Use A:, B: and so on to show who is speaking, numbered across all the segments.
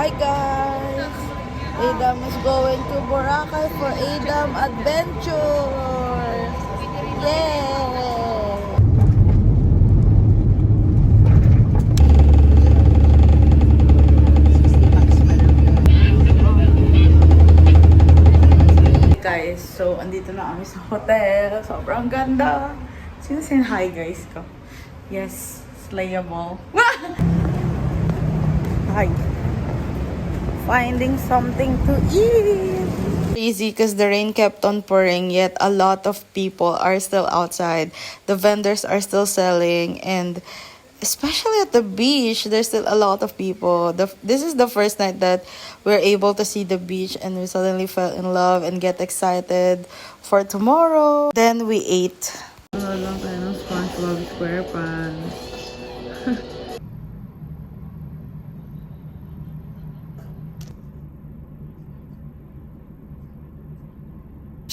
A: Hi guys! Adam is going to Boracay for Adam Adventure! Yay! Guys, so andito na kami sa hotel. Sobrang ganda. Sino sin hi guys ko? Yes, slayable. Hi. Finding something to eat. Easy because the rain kept on pouring, yet a lot of people are still outside. The vendors are still selling, and especially at the beach, there's still a lot of people. This is the first night that we're able to see the beach, and we suddenly fell in love and get excited for tomorrow. Then we ate. Ano lang tayo ng SpongeBob SquarePants.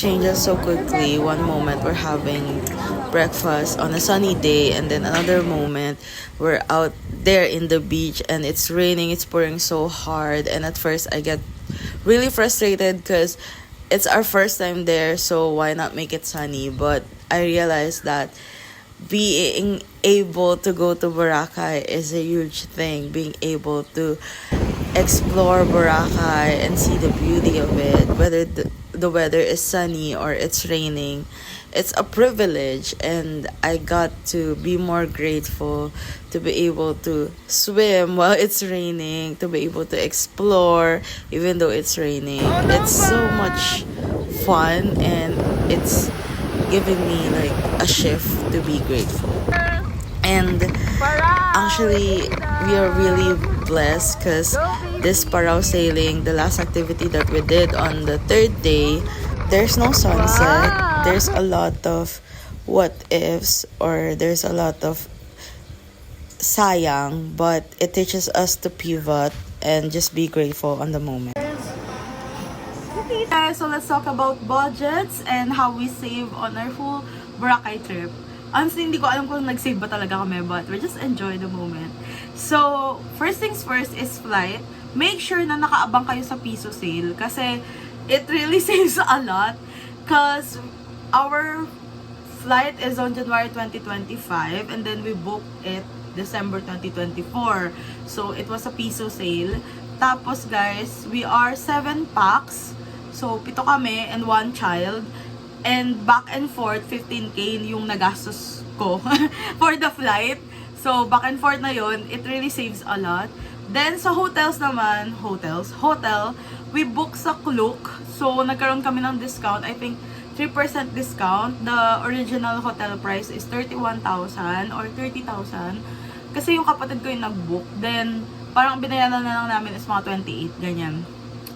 A: Changes so quickly. One moment we're having breakfast on a sunny day, and then another moment we're out there in the beach and it's raining, it's pouring so hard, and at first I get really frustrated because it's our first time there, so why not make it sunny? But I realized that being able to go to Boracay is a huge thing. Being able to explore Boracay and see the beauty of it, whether the weather is sunny or it's raining, it's a privilege, and I got to be more grateful to be able to swim while it's raining, to be able to explore even though it's raining. It's so much fun, and it's giving me like a shift to be grateful. And actually, we are really blessed because this parasailing, the last activity that we did on the third day, there's no sunset. There's a lot of what ifs, or there's a lot of sayang, but it teaches us to pivot and just be grateful on the moment. Okay guys, so let's talk about budgets and how we save on our full Boracay trip. Honestly, hindi ko alam kung nag-save ba talaga kami, but we just enjoy the moment. So, first things first is flight. Make sure na nakaabang kayo sa piso sale kasi it really saves a lot because our flight is on January 2025 and then we booked it December 2024. So, it was a piso sale. Tapos guys, we are 7 packs. So, 7 kami and 1 child. And back and forth, 15K yung nagastos ko for the flight. So, back and forth na yun, it really saves a lot. Then, sa hotels naman, hotel, we book sa Klook. So, nagkaroon kami ng discount. I think, 3% discount. The original hotel price is 31,000 or 30,000. Kasi yung kapatid ko yung nag-book. Then, parang binayaran na lang namin is mga 28, ganyan.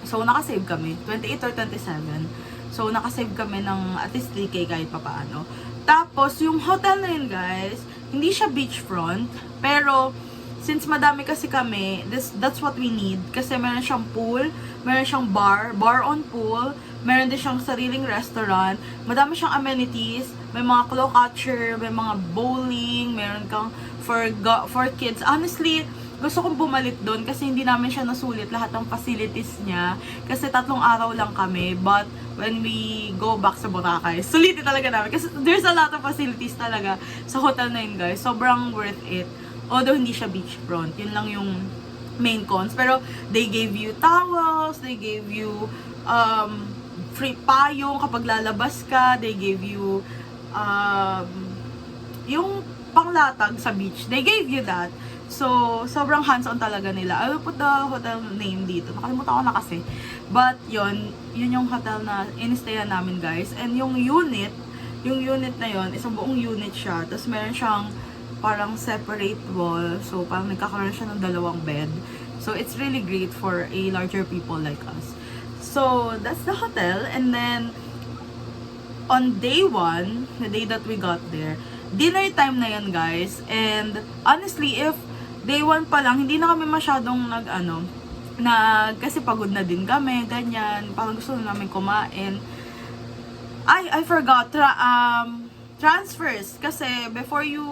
A: So, nakasave kami. 28 or 27. So, nakasave kami ng at least 3K kahit papaano. Tapos, yung hotel na yun, guys, hindi siya beachfront. Pero, since madami kasi kami, that's what we need. Kasi meron siyang pool, meron siyang bar on pool, meron din siyang sariling restaurant, madami siyang amenities, may mga claw catcher, may mga bowling, meron kang for kids. Honestly, gusto kong bumalik doon kasi hindi namin siya nasulit lahat ng facilities niya. Kasi 3 araw lang kami. But when we go back sa Boracay, sulitin talaga namin. Kasi there's a lot of facilities talaga sa hotel na yun, guys. Sobrang worth it. Although hindi siya beachfront. Yun lang yung main cons. Pero they gave you towels, they gave you free payong kapag lalabas ka, they gave you yung panglatag sa beach. They gave you that. So, sobrang hands-on talaga nila. I will put the hotel name dito. Nakalimutan ko na kasi. But, yun yung hotel na in-stayan namin, guys. And yung unit na yun, isang buong unit siya. Tapos, meron siyang parang separate wall. So, parang nagkakaroon siya ng 2 bed. So, it's really great for a larger people like us. So, that's the hotel. And then, on day 1, the day that we got there, dinner time na yan, guys. And, honestly, if day 1 pa lang, hindi na kami masyadong kasi pagod na din kami, ganyan. Parang gusto na namin kumain. I forgot. Transfers. Kasi before you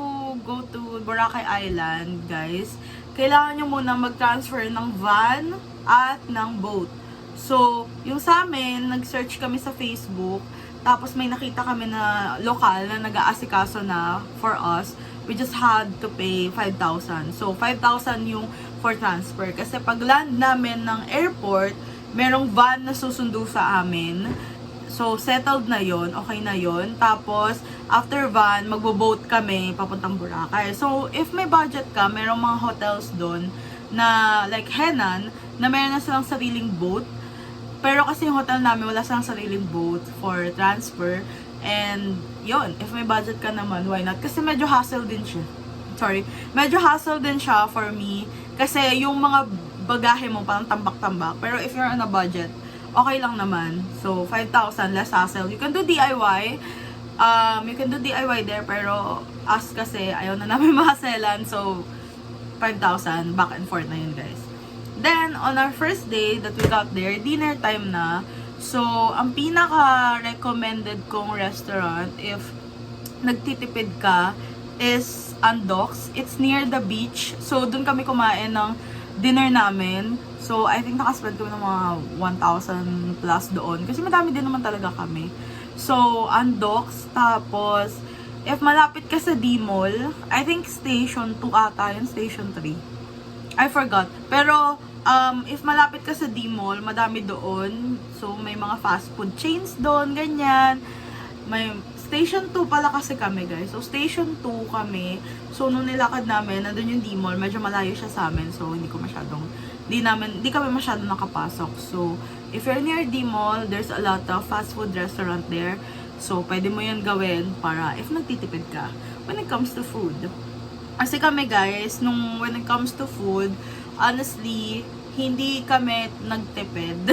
A: go to Boracay Island, guys, kailangan nyo muna mag-transfer ng van at ng boat. So, yung sa amin, nag-search kami sa Facebook, tapos may nakita kami na lokal na nag-aasikaso na for us. We just had to pay 5,000. So, 5,000 yung for transfer. Kasi pag land namin ng airport, merong van na susundo sa amin. So, settled na yon, okay na yon. Tapos, after van, magbo-boat kami papuntang Boracay. So, if may budget ka, merong mga hotels doon na like Henan, na meron na silang sariling boat. Pero kasi yung hotel namin, wala silang sariling boat for transfer. And, yon, if may budget ka naman, why not? Kasi medyo hassle din siya. Medyo hassle din siya for me. Kasi yung mga bagahe mo, parang tambak-tambak. Pero if you're on a budget, okay lang naman. So, 5,000, less hassle. You can do DIY. You can do DIY there, pero us kasi, ayaw na namin mahaselan. So, 5,000, back and forth na yun, guys. Then, on our first day that we got there, dinner time na. So, ang pinaka-recommended kong restaurant, if nagtitipid ka, is Andox. It's near the beach. So, dun kami kumain ng dinner namin. So, I think nakaspend kami ng mga 1,000 plus doon. Kasi madami din naman talaga kami. So, Andox. Tapos, if malapit ka sa D-Mall, I think Station 2 ata yun, Station 3. I forgot. Pero, if malapit ka sa D-Mall, madami doon. So, may mga fast food chains doon, ganyan. May Station 2 pala kasi kami, guys. So, Station 2 kami. So, nung nilakad namin, nandun yung D-Mall, medyo malayo siya sa amin. So, hindi kami masyadong nakapasok. So, if you're near D-Mall, there's a lot of fast food restaurant there. So, pwede mo yan gawin para if nagtitipid ka when it comes to food. Kasi kami, guys, when it comes to food, honestly, hindi kami nagtipid.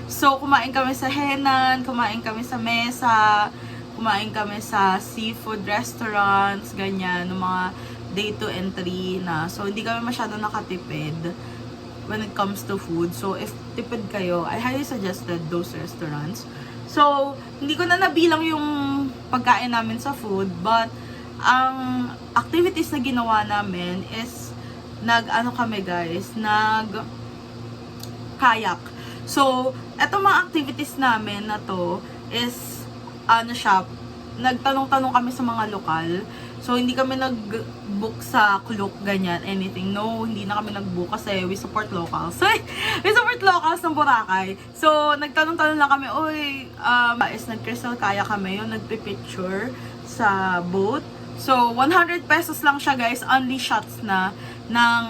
A: So, kumain kami sa Henan, kumain kami sa Mesa, kumain kami sa seafood restaurants, ganyan, ng mga day 2 and 3 na. So, hindi kami masyado nakatipid when it comes to food. So, if tipid kayo, I highly suggested those restaurants. So, hindi ko na nabilang yung pagkain namin sa food, but ang activities na ginawa namin is nag-kayak. So, etong mga activities namin na to is nagtanong-tanong kami sa mga lokal. So, hindi kami nag-book sa Klook, ganyan, anything. No, hindi na kami nag-book kasi we support locals. We support locals ng Boracay. So, nagtanong-tanong lang kami, nag-crystal kaya kami, yung nagpipicture sa boat. So, 100 pesos lang siya, guys. Only shots na ng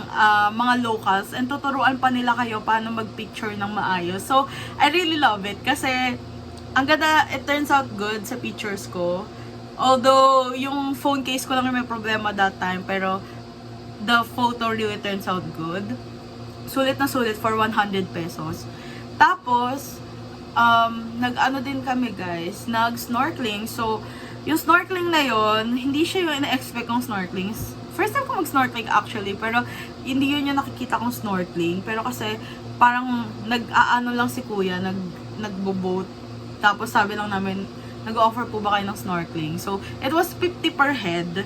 A: mga locals. And tuturuan pa nila kayo paano mag-picture ng maayos. So, I really love it. Kasi, ang ganda, it turns out good sa pictures ko. Although, yung phone case ko lang may problema that time. Pero, the photo really turns out good. Sulit na sulit for 100 pesos. Tapos, nag-ano din kami, guys. Nag-snorkeling. So, yung snorkeling na yon, hindi siya yung ina-expect kong snorkeling. First time ko mag-snorkeling actually, pero hindi yun yung nakikita kong snorkeling. Pero kasi parang nag-aano lang si kuya, nagbo-boat. Tapos sabi lang namin, nag-offer po ba kayo ng snorkeling? So, it was 50 per head.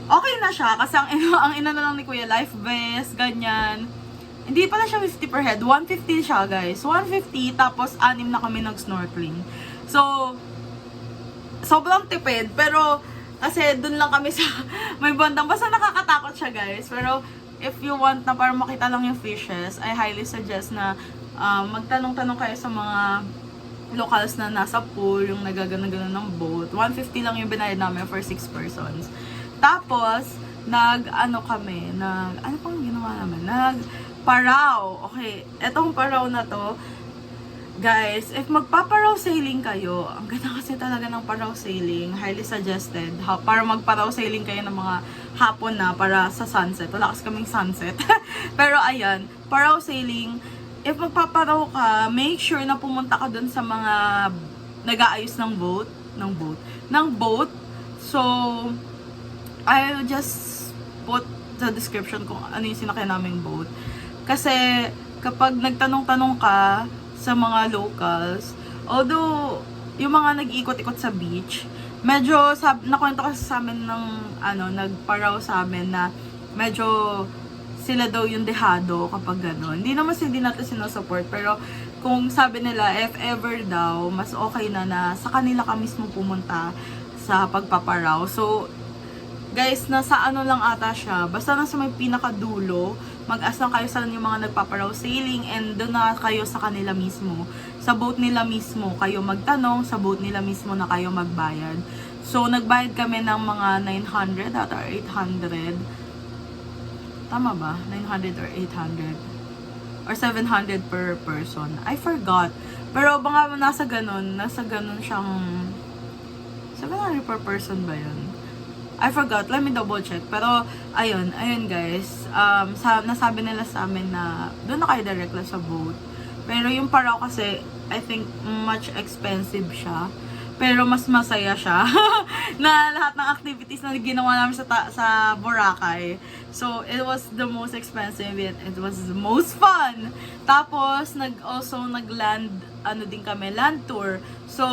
A: Okay na siya, kasi ang ina na lang ni kuya, life vest, ganyan. Hindi pala siya 50 per head, 150 siya, guys. 150, tapos 6 na kami nag-snorkeling. So, sobrang tipid, pero kasi dun lang kami sa may bandang, basta nakakatakot siya, guys. Pero if you want na para makita lang yung fishes, I highly suggest na magtanong-tanong kayo sa mga locals na nasa pool, yung nagagana-gana ng boat. 150 lang yung binayad namin for 6 persons. Tapos, ano pang ginawa namin? Nagparaw. Okay, etong paraw na to, guys, if magpaparaw sailing kayo, ang ganda kasi talaga ng paraw sailing, highly suggested. Para magparaw sailing kayo ng mga hapon na para sa sunset. Wala kasi kaming sunset. Pero ayan, paraw sailing, if magpaparaw ka, make sure na pumunta ka dun sa mga nag-aayos ng boat. So, I'll just put the description kung ano yung sinakyan naming boat. Kasi, kapag nagtanong-tanong ka sa mga locals, although yung mga nag-iikot-ikot sa beach, medyo nakwento kasi sa amin ng nagparaw sa amin na medyo sila daw yung dehado kapag gano'n. Hindi naman hindi natin sinusupport, pero kung sabi nila, if ever daw, mas okay na sa kanila ka mismo pumunta sa pagpaparaw. So, guys, nasa ano lang ata siya, basta nasa may pinakadulo, mag-as lang kayo sa yung mga nagpaparaw sailing, and doon na kayo sa kanila mismo. Sa boat nila mismo, kayo magtanong, sa boat nila mismo na kayo magbayad. So, nagbayad kami ng mga 900 at or 800. Tama ba? 900 or 800? Or 700 per person. I forgot. Pero baka nasa ganun siyang 700 per person ba yun? I forgot. Let me double check. Pero, ayun guys. Nasabi nila sa amin na doon na kayo direct lang sa boat. Pero yung Parao kasi, I think much expensive siya. Pero mas masaya siya na lahat ng activities na ginawa namin sa Boracay. So, it was the most expensive yet it was the most fun. Tapos, nag-land, din kami, land tour. So,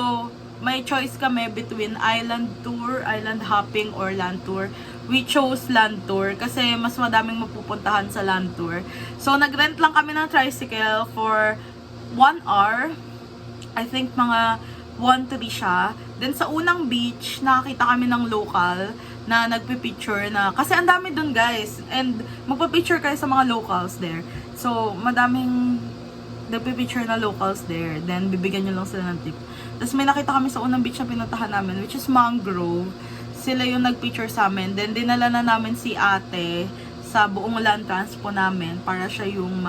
A: may choice kami between island tour, island hopping, or land tour. We chose land tour kasi mas madaming mapupuntahan sa land tour. So, nag-rent lang kami ng tricycle for 1 hour. I think mga 1-3 siya. Then sa unang beach, nakakita kami ng local na nagpipicture na, kasi ang dami dun guys, and magpapicture kayo sa mga locals there. So, madaming nagpipicture na locals there, then bibigyan nyo lang sila ng tip. Tapos may nakita kami sa unang beach na pinuntahan namin, which is Mangrove. Sila yung nagpicture sa amin. Then dinala na namin si ate sa buong land transpo namin para siya yung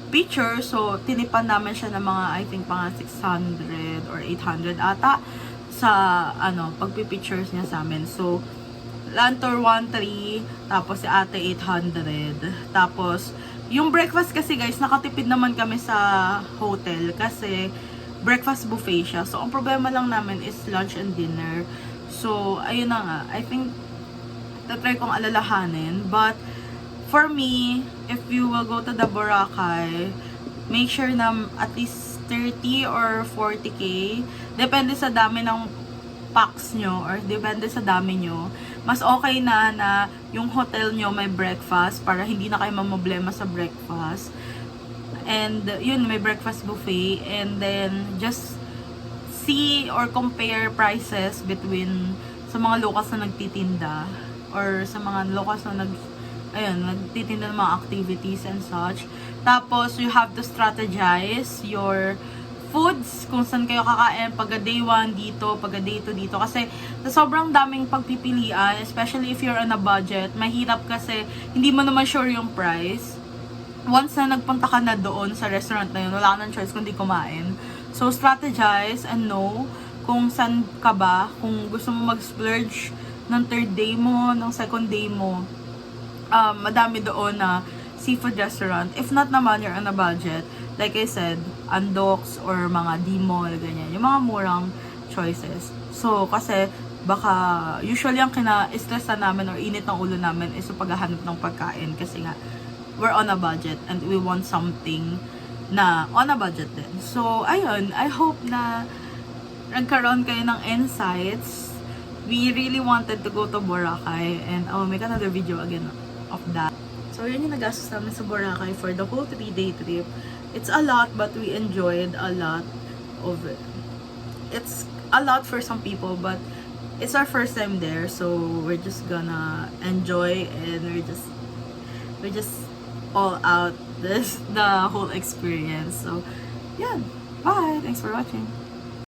A: picture. So, tinipan namin siya ng mga, I think, mga 600 or 800 ata sa, pagpipictures niya sa amin. So, land tour 1-3, tapos si ate 800. Tapos, yung breakfast kasi guys, nakatipid naman kami sa hotel kasi breakfast buffet siya. So, ang problema lang namin is lunch and dinner. So, ayun na nga. I think, tatry kong alalahanin. But, for me, if you will go to the Boracay, make sure na at least 30 or 40k. Depende sa dami ng packs nyo or depende sa dami nyo. Mas okay na yung hotel nyo may breakfast para hindi na kayo mamblema sa breakfast. And yun, may breakfast buffet. And then, just see or compare prices between sa mga locals na nagtitinda or sa mga locals na nagtitinda ng mga activities and such. Tapos, you have to strategize your foods, kung saan kayo kakain, pagka day 1 dito, pagka day 2 dito. Kasi, sa sobrang daming pagpipilian, especially if you're on a budget, mahirap kasi hindi mo naman sure yung price. Once na nagpunta ka na doon sa restaurant na yun, wala ka ng choice kundi kumain. So, strategize and know kung saan ka ba, kung gusto mo mag-splurge ng third day mo, ng second day mo. Madami doon na seafood restaurant. If not naman, you're on a budget. Like I said, Andox or mga D-Mall, ganyan. Yung mga murang choices. So, kasi, baka, usually ang kina-stress na namin or init ng ulo namin is yung paghahanap ng pagkain. Kasi nga, we're on a budget and we want something na on a budget din. So, ayun, I hope na nagkaroon kayo ng insights. We really wanted to go to Boracay and I will make another video again of that. So, yun yung nagastos namin sa Boracay for the whole 3-day trip. It's a lot, but we enjoyed a lot of it. It's a lot for some people, but it's our first time there, so we're just gonna enjoy and we're just all out the whole experience. So, yeah. Bye. Thanks for watching.